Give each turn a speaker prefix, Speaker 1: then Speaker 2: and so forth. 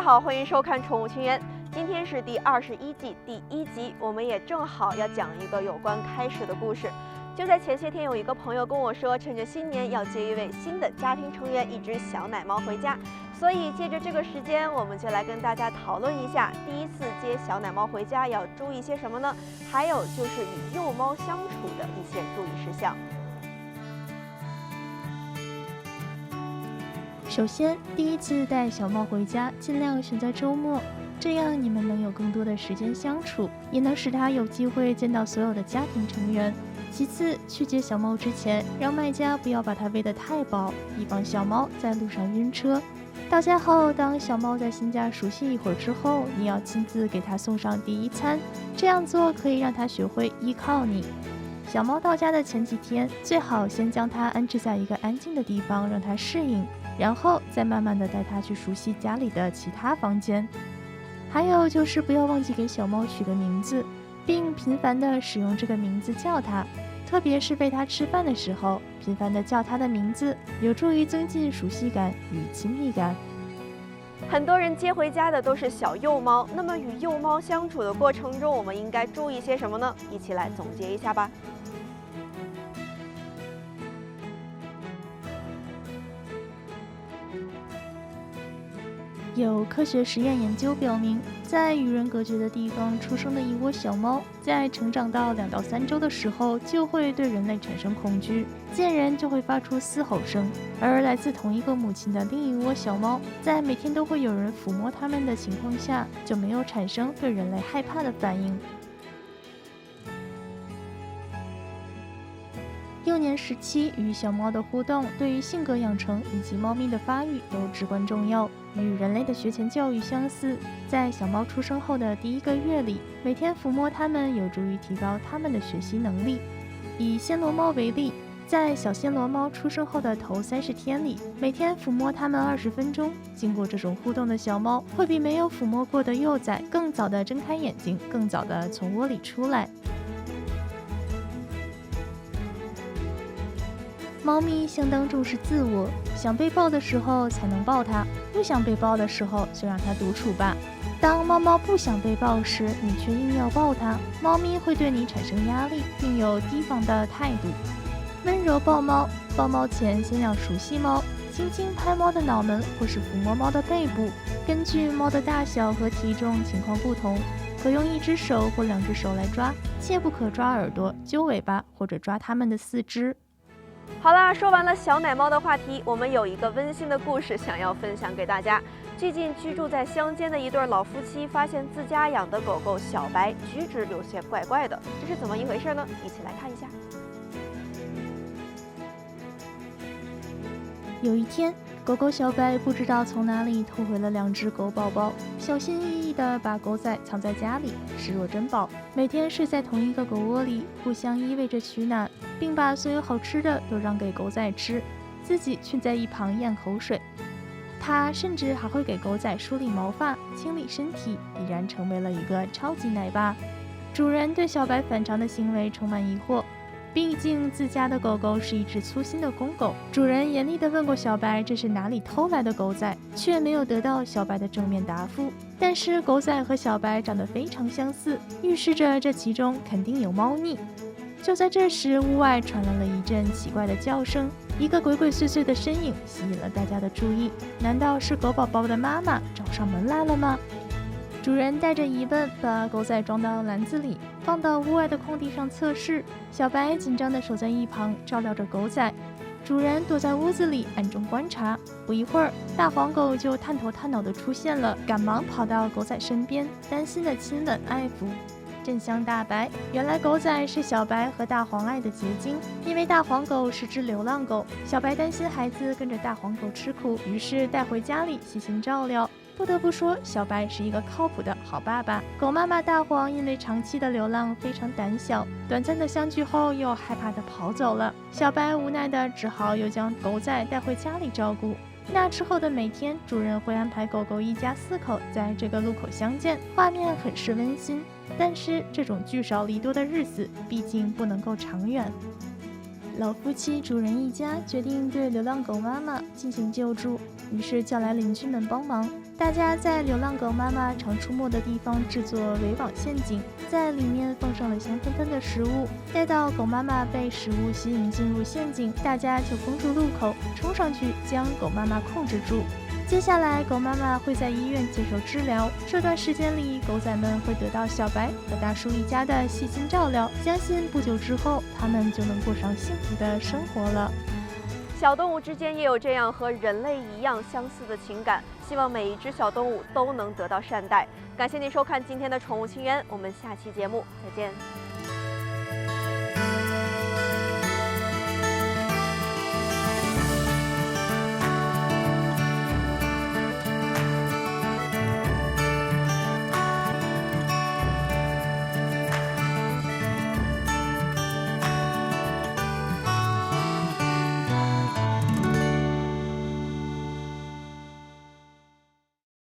Speaker 1: 好，欢迎收看《宠物情缘》。今天是第21季第1集，我们也正好要讲一个有关开始的故事。就在前些天，有一个朋友跟我说，趁着新年要接一位新的家庭成员，一只小奶猫回家。所以借着这个时间，我们就来跟大家讨论一下，第一次接小奶猫回家要注意些什么呢？还有就是与幼猫相处的一些注意事项。
Speaker 2: 首先，第一次带小猫回家，尽量选在周末，这样你们能有更多的时间相处，也能使它有机会见到所有的家庭成员。其次，去接小猫之前，让卖家不要把它喂得太饱，以防小猫在路上晕车。到家后，当小猫在新家熟悉一会儿之后，你要亲自给它送上第一餐，这样做可以让它学会依靠你。小猫到家的前几天，最好先将它安置在一个安静的地方，让它适应，然后再慢慢的带它去熟悉家里的其他房间。还有就是不要忘记给小猫取个名字，并频繁的使用这个名字叫它，特别是喂它吃饭的时候，频繁的叫它的名字，有助于增进熟悉感与亲密感。
Speaker 1: 很多人接回家的都是小幼猫，那么与幼猫相处的过程中，我们应该注意些什么呢？一起来总结一下吧。
Speaker 2: 有科学实验研究表明，在与人隔绝的地方出生的一窝小猫，在成长到2到3周的时候，就会对人类产生恐惧，见人就会发出嘶吼声。而来自同一个母亲的另一窝小猫，在每天都会有人抚摸它们的情况下，就没有产生对人类害怕的反应。幼年时期与小猫的互动，对于性格养成以及猫咪的发育都至关重要。与人类的学前教育相似，在小猫出生后的第1个月里，每天抚摸它们有助于提高它们的学习能力。以暹罗猫为例，在小暹罗猫出生后的头30天里，每天抚摸它们20分钟。经过这种互动的小猫，会比没有抚摸过的幼崽更早地睁开眼睛，更早地从窝里出来。猫咪相当重视自我，想被抱的时候才能抱它，不想被抱的时候就让它独处吧。当猫猫不想被抱时，你却硬要抱它，猫咪会对你产生压力，并有提防的态度。温柔抱猫，抱猫前先要熟悉猫，轻轻拍猫的脑门或是抚摸猫的背部。根据猫的大小和体重情况不同，可用1只手或2只手来抓，切不可抓耳朵、揪尾巴或者抓它们的4肢。
Speaker 1: 好啦，说完了小奶猫的话题，我们有一个温馨的故事想要分享给大家。最近居住在乡间的一对老夫妻发现自家养的狗狗小白举止有些怪怪的，这是怎么一回事呢？一起来看一下。
Speaker 2: 有一天，狗狗小白不知道从哪里偷回了2只狗宝宝，小心翼翼地把狗仔藏在家里，视若珍宝。每天睡在同一个狗窝里，互相依偎着取暖，并把所有好吃的都让给狗仔吃，自己却在一旁咽口水。他甚至还会给狗仔梳理毛发、清理身体，已然成为了一个超级奶爸。主人对小白反常的行为充满疑惑，毕竟自家的狗狗是一只粗心的公狗。主人严厉地问过小白这是哪里偷来的狗仔，却没有得到小白的正面答复。但是狗仔和小白长得非常相似，预示着这其中肯定有猫腻。就在这时，屋外传来了一阵奇怪的叫声，一个鬼鬼祟祟的身影吸引了大家的注意。难道是狗宝宝的妈妈找上门来了吗？主人带着疑问把狗仔装到篮子里，放到屋外的空地上测试。小白紧张地守在一旁照料着狗仔，主人躲在屋子里暗中观察。不一会儿，大黄狗就探头探脑地出现了，赶忙跑到狗仔身边，担心地亲吻爱抚。真相大白，原来狗仔是小白和大黄爱的结晶。因为大黄狗是只流浪狗，小白担心孩子跟着大黄狗吃苦，于是带回家里细心照料。不得不说，小白是一个靠谱的好爸爸。狗妈妈大黄因为长期的流浪非常胆小，短暂的相聚后又害怕地跑走了。小白无奈的只好又将狗仔带回家里照顾。那之后的每天，主人会安排狗狗一家4口在这个路口相见，画面很是温馨。但是这种聚少离多的日子毕竟不能够长远。老夫妻主人一家决定对流浪狗妈妈进行救助，于是叫来邻居们帮忙。大家在流浪狗妈妈常出没的地方制作围网陷阱，在里面放上了香喷喷的食物。待到狗妈妈被食物吸引进入陷阱，大家就封住路口，冲上去将狗妈妈控制住。接下来，狗妈妈会在医院接受治疗。这段时间里，狗仔们会得到小白和大叔一家的细心照料，相信不久之后，他们就能过上幸福的生活了。
Speaker 1: 小动物之间也有这样和人类一样相似的情感，希望每一只小动物都能得到善待。感谢您收看今天的宠物情缘，我们下期节目再见。